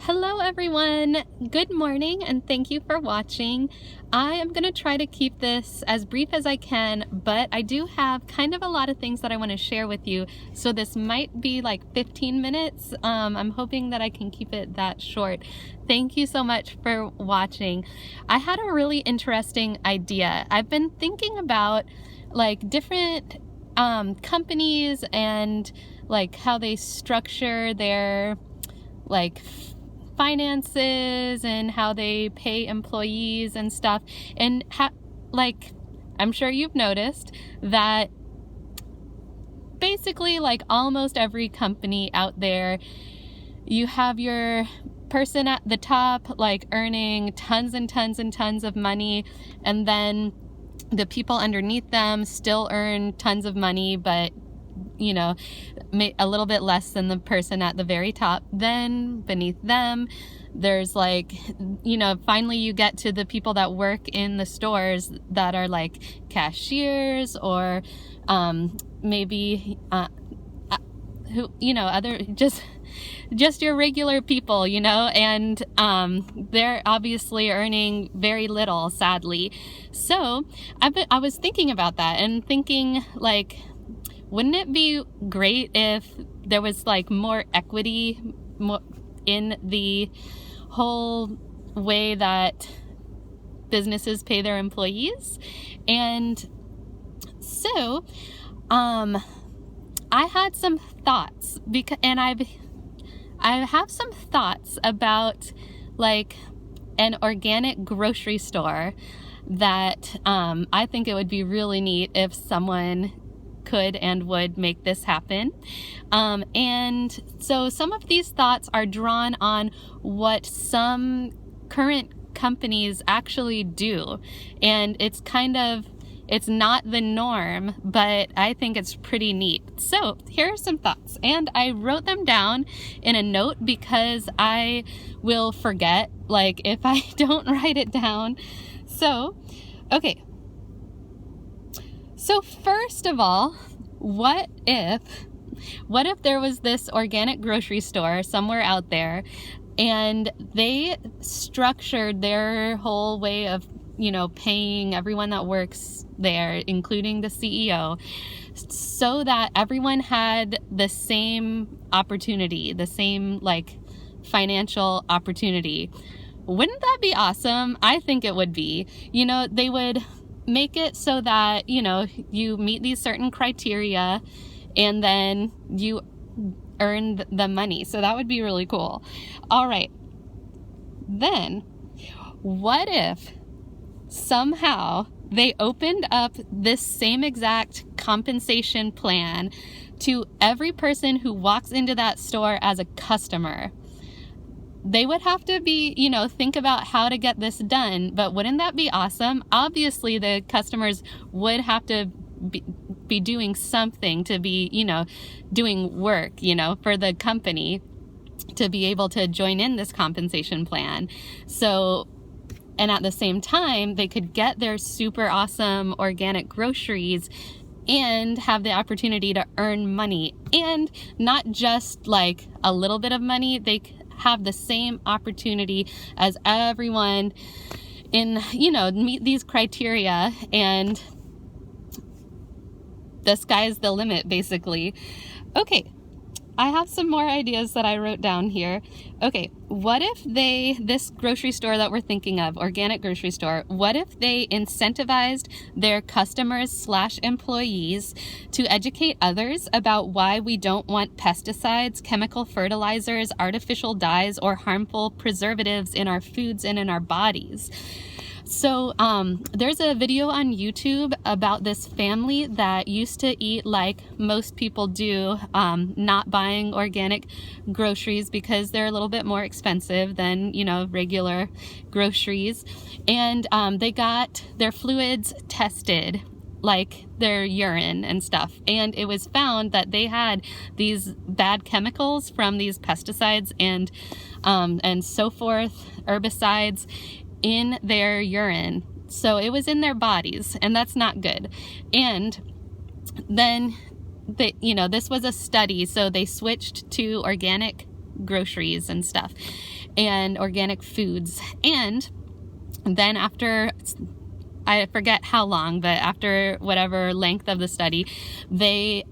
Hello everyone, good morning and thank you for watching. I am going to try to keep this as brief as I can, but I do have kind of a lot of things that I want to share with you, so this might be like 15 minutes. I'm hoping that I can keep it that short. Thank you so much for watching. I had a really interesting idea. I've been thinking about like different companies and like how they structure their like finances and how they pay employees and stuff, and like I'm sure you've noticed that basically like almost every company out there, you have your person at the top like earning tons and tons and tons of money, and then the people underneath them still earn tons of money, but you know, a little bit less than the person at the very top. Then beneath them, there's like, you know, finally you get to the people that work in the stores that are like cashiers or maybe who, you know, other just your regular people, you know, and they're obviously earning very little, sadly. So I was thinking about that and thinking like, wouldn't it be great if there was like more equity in the whole way that businesses pay their employees? And so I had some thoughts I have some thoughts about like an organic grocery store that I think it would be really neat if someone could and would make this happen. And so some of these thoughts are drawn on what some current companies actually do. And it's not the norm, but I think it's pretty neat. So here are some thoughts, and I wrote them down in a note because I will forget, like if I don't write it down. So, okay. So first of all, what if there was this organic grocery store somewhere out there and they structured their whole way of, you know, paying everyone that works there, including the CEO, so that everyone had the same opportunity, the same like financial opportunity. Wouldn't that be awesome? I think it would be. You know, they would make it so that, you know, you meet these certain criteria and then you earn the money. So that would be really cool. All right. Then what if somehow they opened up this same exact compensation plan to every person who walks into that store as a customer? They would have to be, you know, think about how to get this done, but wouldn't that be awesome? Obviously, the customers would have to be doing something to be, you know, doing work, you know, for the company to be able to join in this compensation plan. So, and at the same time, they could get their super awesome organic groceries and have the opportunity to earn money, and not just like a little bit of money. They have the same opportunity as everyone in, you know, meet these criteria, and the sky's the limit, basically. Okay, I have some more ideas that I wrote down here. Okay, what if this grocery store that we're thinking of, organic grocery store, what if they incentivized their customers / employees to educate others about why we don't want pesticides, chemical fertilizers, artificial dyes, or harmful preservatives in our foods and in our bodies? So there's a video on YouTube about this family that used to eat like most people do, not buying organic groceries because they're a little bit more expensive than, you know, regular groceries. And they got their fluids tested, like their urine and stuff. And it was found that they had these bad chemicals from these pesticides and so forth, herbicides, in their urine. So it was in their bodies, and that's not good. And then this was a study, so they switched to organic groceries and stuff. and organic foods. And then after, I forget how long, but after whatever length of the study, they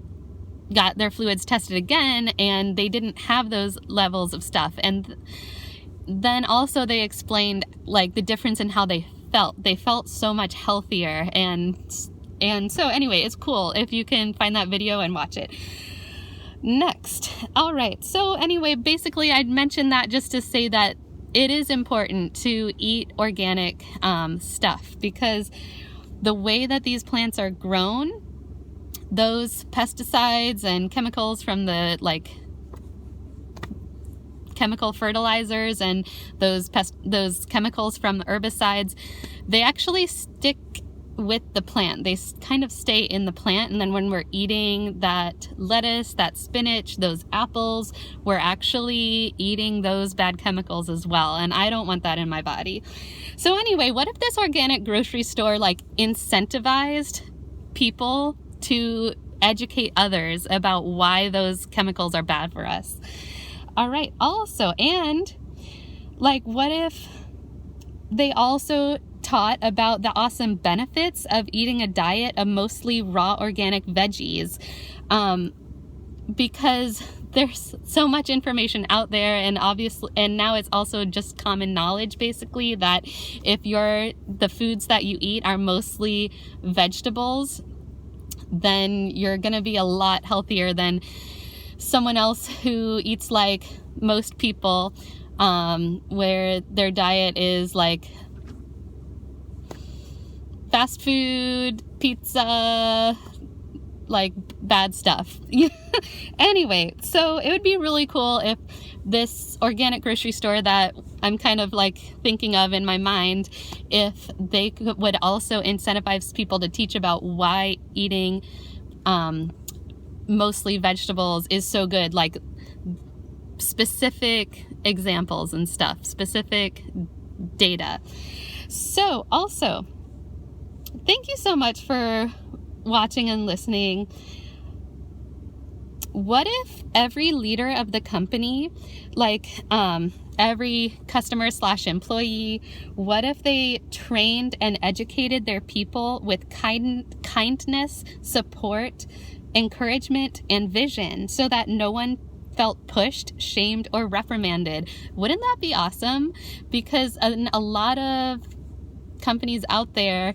got their fluids tested again, and they didn't have those levels of stuff. And then also they explained like the difference in how they felt. They felt so much healthier. And so anyway, it's cool if you can find that video and watch it. Next. All right. So anyway, basically I'd mentioned that just to say that it is important to eat organic stuff, because the way that these plants are grown, those pesticides and chemicals from the chemical fertilizers and those chemicals from the herbicides, they actually stick with the plant. They kind of stay in the plant, and then when we're eating that lettuce, that spinach, those apples, we're actually eating those bad chemicals as well, and I don't want that in my body. So anyway, what if this organic grocery store incentivized people to educate others about why those chemicals are bad for us? All right, also, and what if they also taught about the awesome benefits of eating a diet of mostly raw organic veggies, because there's so much information out there, and obviously, and now it's also just common knowledge basically that if the foods that you eat are mostly vegetables, then you're gonna be a lot healthier than someone else who eats like most people, where their diet is fast food, pizza, bad stuff. Anyway, so it would be really cool if this organic grocery store that I'm kind of thinking of in my mind, if they would also incentivize people to teach about why eating mostly vegetables is so good, specific examples and stuff, specific data. So also, thank you so much for watching and listening. What if every leader of the company, every customer/employee, what if they trained and educated their people with kindness, support, encouragement, and vision, so that no one felt pushed, shamed, or reprimanded? Wouldn't that be awesome? Because in a lot of companies out there,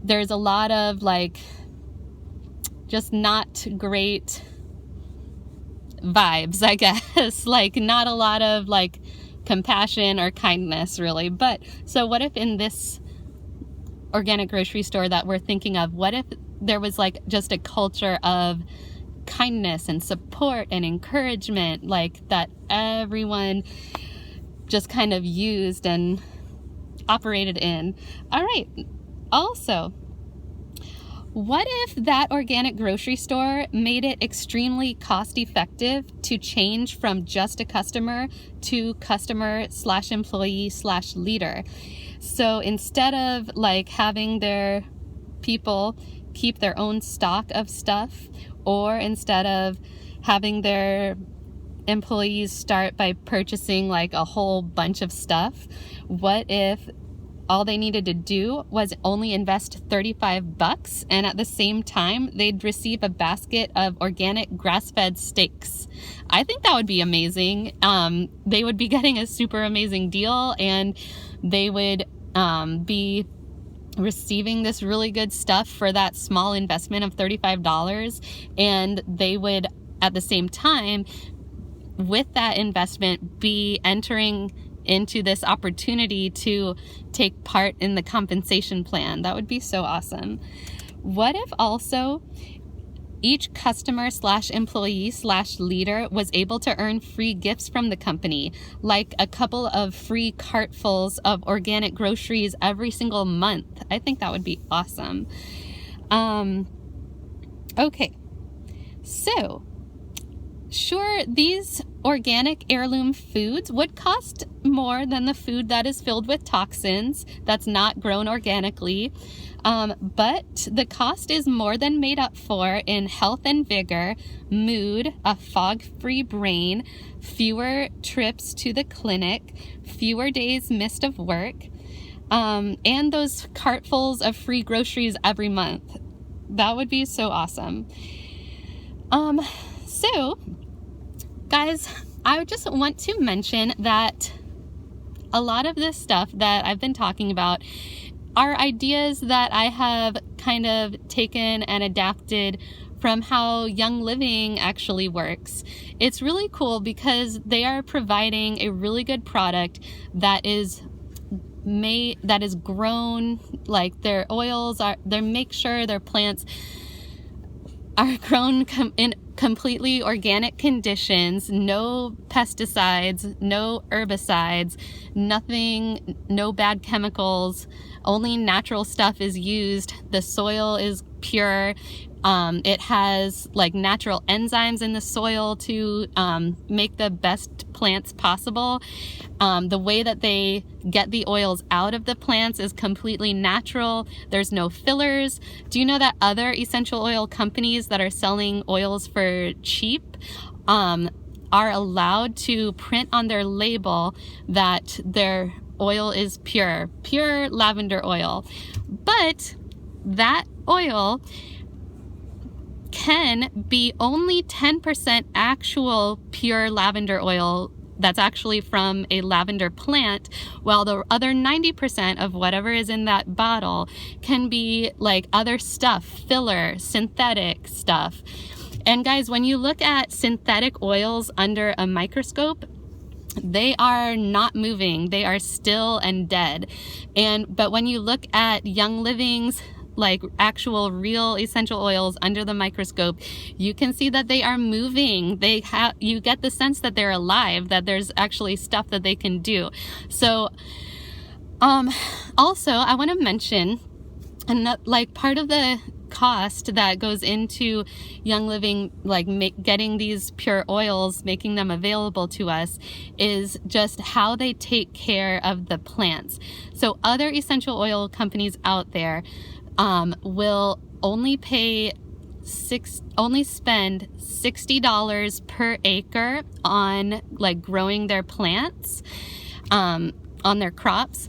there's a lot of just not great vibes, I guess. Not a lot of compassion or kindness, really. But so what if in this organic grocery store that we're thinking of, what if there was just a culture of kindness and support and encouragement, that everyone just kind of used and operated in? All right. Also, what if that organic grocery store made it extremely cost effective to change from just a customer to customer/employee/leader? So instead of having their people keep their own stock of stuff, or instead of having their employees start by purchasing a whole bunch of stuff, what if all they needed to do was only invest $35, and at the same time they'd receive a basket of organic grass-fed steaks? I think that would be amazing. They would be getting a super amazing deal, and they would be receiving this really good stuff for that small investment of $35, and they would at the same time with that investment be entering into this opportunity to take part in the compensation plan. That would be so awesome. What if also each customer/employee/leader was able to earn free gifts from the company, like a couple of free cartfuls of organic groceries every single month? I think that would be awesome. Okay, so sure, these organic heirloom foods would cost more than the food that is filled with toxins that's not grown organically, but the cost is more than made up for in health and vigor, mood, a fog-free brain, fewer trips to the clinic, fewer days missed of work, and those cartfuls of free groceries every month. That would be so awesome. So, guys, I just want to mention that a lot of this stuff that I've been talking about are ideas that I have kind of taken and adapted from how Young Living actually works. It's really cool because they are providing a really good product that is grown, like their oils they make sure their plants are grown in completely organic conditions, no pesticides, no herbicides, nothing, no bad chemicals, only natural stuff is used. The soil is pure. It has like natural enzymes in the soil to make the best plants possible. The way that they get the oils out of the plants is completely natural. There's no fillers. Do you know that other essential oil companies that are selling oils for cheap are allowed to print on their label that their oil is pure lavender oil? But that oil can be only 10% actual pure lavender oil that's actually from a lavender plant, while the other 90% of whatever is in that bottle can be like other stuff, filler, synthetic stuff. And guys, when you look at synthetic oils under a microscope, they are not moving. They are still and dead. But when you look at Young Living's like actual real essential oils under the microscope, you can see that they are moving. You get the sense that they're alive, that there's actually stuff that they can do. So also I want to mention, and like part of the cost that goes into Young Living, like getting these pure oils, making them available to us, is just how they take care of the plants. So other essential oil companies out there will only spend $60 per acre on like growing their plants, on their crops,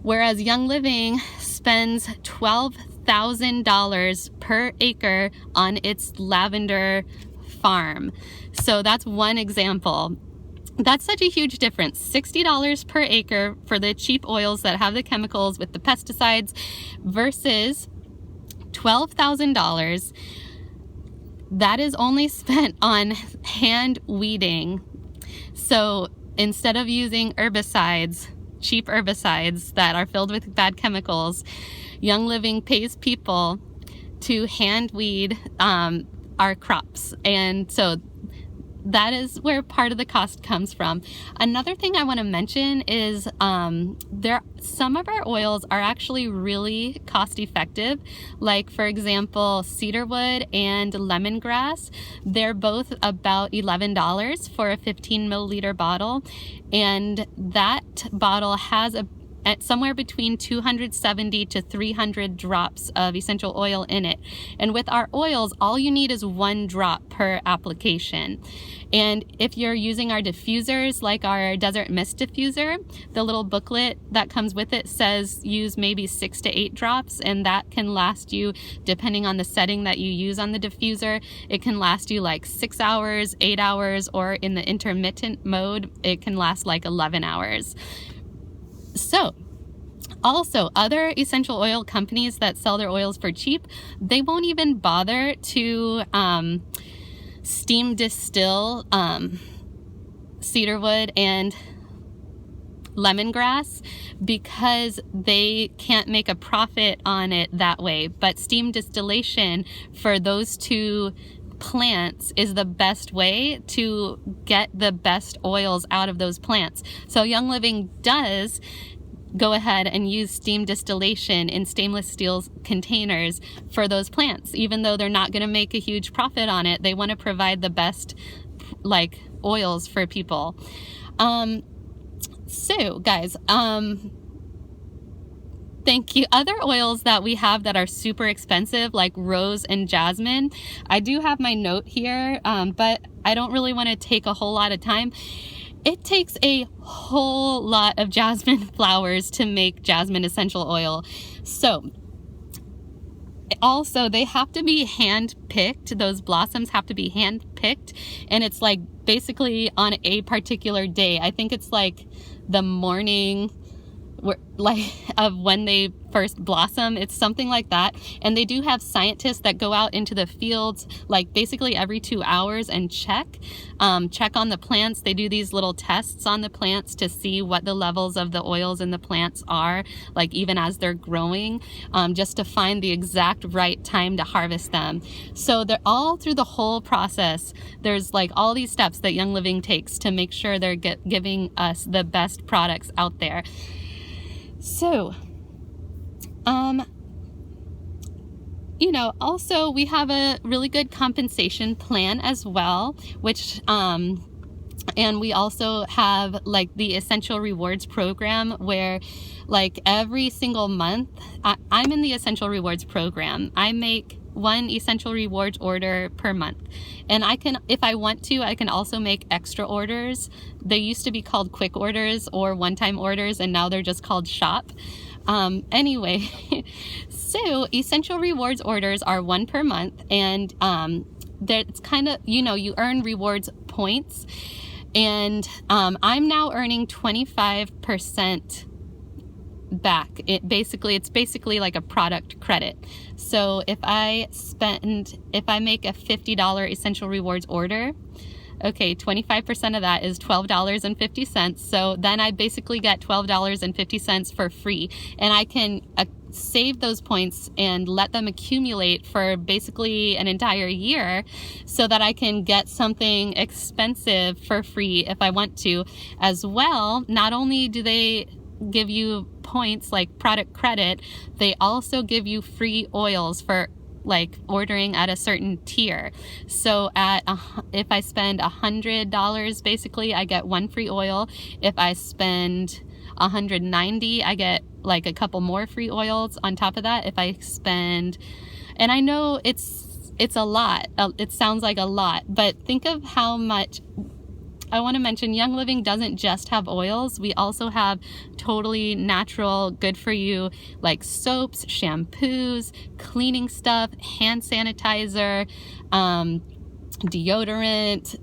whereas Young Living spends $12,000 per acre on its lavender farm. So that's one example. That's such a huge difference. $60 per acre for the cheap oils that have the chemicals with the pesticides versus $12,000 that is only spent on hand weeding. So instead of using herbicides, cheap herbicides that are filled with bad chemicals, Young Living pays people to hand weed our crops. And so that is where part of the cost comes from. Another thing I want to mention is some of our oils are actually really cost effective. Like for example, cedarwood and lemongrass. They're both about $11 for a 15 milliliter bottle. And that bottle has at somewhere between 270 to 300 drops of essential oil in it. And with our oils, all you need is 1 drop per application. And if you're using our diffusers, like our Desert Mist diffuser, the little booklet that comes with it says use maybe 6 to 8 drops, and that can last you, depending on the setting that you use on the diffuser, it can last you like 6 hours, 8 hours, or in the intermittent mode, it can last like 11 hours. So, also, other essential oil companies that sell their oils for cheap, they won't even bother to steam distill cedarwood and lemongrass because they can't make a profit on it that way. But steam distillation for those two plants is the best way to get the best oils out of those plants. So Young Living does go ahead and use steam distillation in stainless steel containers for those plants. Even though they're not going to make a huge profit on it, they want to provide the best like oils for people. So guys, thank you. Other oils that we have that are super expensive, like rose and jasmine. I do have my note here, but I don't really want to take a whole lot of time. It takes a whole lot of jasmine flowers to make jasmine essential oil. So also they have to be hand picked. Those blossoms have to be hand picked, and it's like basically on a particular day. I think it's like the morning of when they first blossom. It's something like that. And they do have scientists that go out into the fields like basically every 2 hours and check on the plants. They do these little tests on the plants to see what the levels of the oils in the plants are, like even as they're growing, just to find the exact right time to harvest them. So they're all through the whole process. There's like all these steps that Young Living takes to make sure they're giving us the best products out there. So, you know, also we have a really good compensation plan as well, which, and we also have like the Essential Rewards program where like every single month, I'm in the Essential Rewards program. I make one Essential Rewards order per month. And I can, if I want to, I can also make extra orders. They used to be called quick orders or one-time orders, and now they're just called shop. Anyway, so Essential Rewards orders are 1 per month, and it's kind of, you know, you earn rewards points, and I'm now earning 25% back. It's basically like a product credit. So if I make a $50 Essential Rewards order, okay, 25% of that is $12.50. So then I basically get $12.50 for free, and I can save those points and let them accumulate for basically an entire year so that I can get something expensive for free if I want to as well. Not only do they give you points like product credit, they also give you free oils for like ordering at a certain tier. So if I spend $100, basically I get 1 free oil. If I spend $190, I get like a couple more free oils on top of that. If I spend, and I know it's a lot, it sounds like a lot, but think of how much. I want to mention Young Living doesn't just have oils. We also have totally natural, good for you, like soaps, shampoos, cleaning stuff, hand sanitizer, deodorant.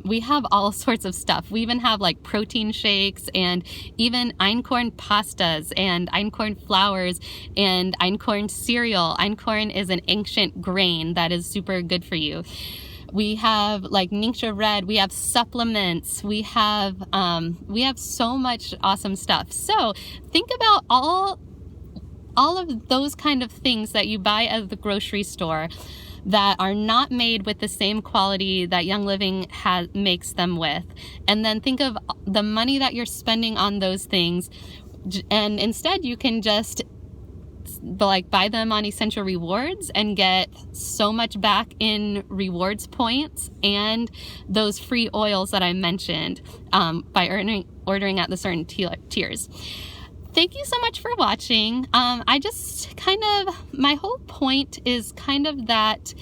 We have all sorts of stuff. We even have like protein shakes and even einkorn pastas and einkorn flours and einkorn cereal. Einkorn is an ancient grain that is super good for you. We have like Ningxia Red, we have supplements, we have so much awesome stuff. So think about all of those kind of things that you buy at the grocery store that are not made with the same quality that Young Living makes them with. And then think of the money that you're spending on those things, and instead you can just like buy them on Essential Rewards and get so much back in rewards points and those free oils that I mentioned by ordering at the certain tiers. Thank you so much for watching. I just my whole point is kind of that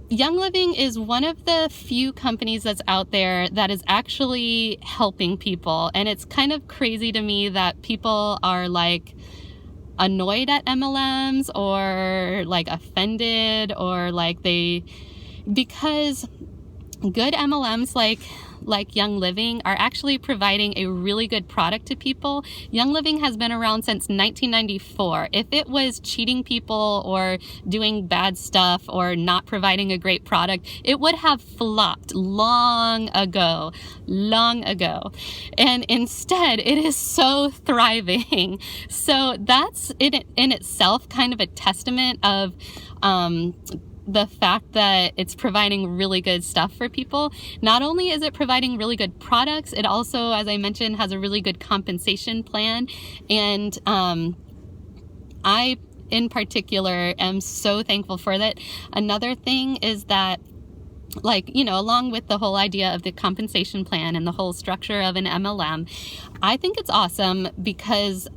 Young Living is one of the few companies that's out there that is actually helping people. And it's kind of crazy to me that people are like annoyed at MLMs or like offended or like because good MLMs like Young Living are actually providing a really good product to people. Young Living has been around since 1994. If it was cheating people or doing bad stuff or not providing a great product, it would have flopped long ago. And instead, it is so thriving. So that's it in itself kind of a testament of the fact that it's providing really good stuff for people. Not only is it providing really good products, it also, as I mentioned, has a really good compensation plan. And I, in particular, am so thankful for that. Another thing is that like, you know, along with the whole idea of the compensation plan and the whole structure of an MLM, I think it's awesome because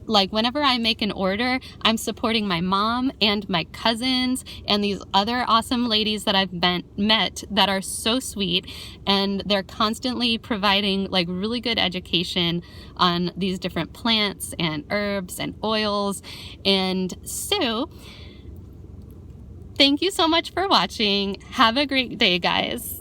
like whenever I make an order, I'm supporting my mom and my cousins and these other awesome ladies that I've met that are so sweet, and they're constantly providing like really good education on these different plants and herbs and oils. And so thank you so much for watching. Have a great day, guys.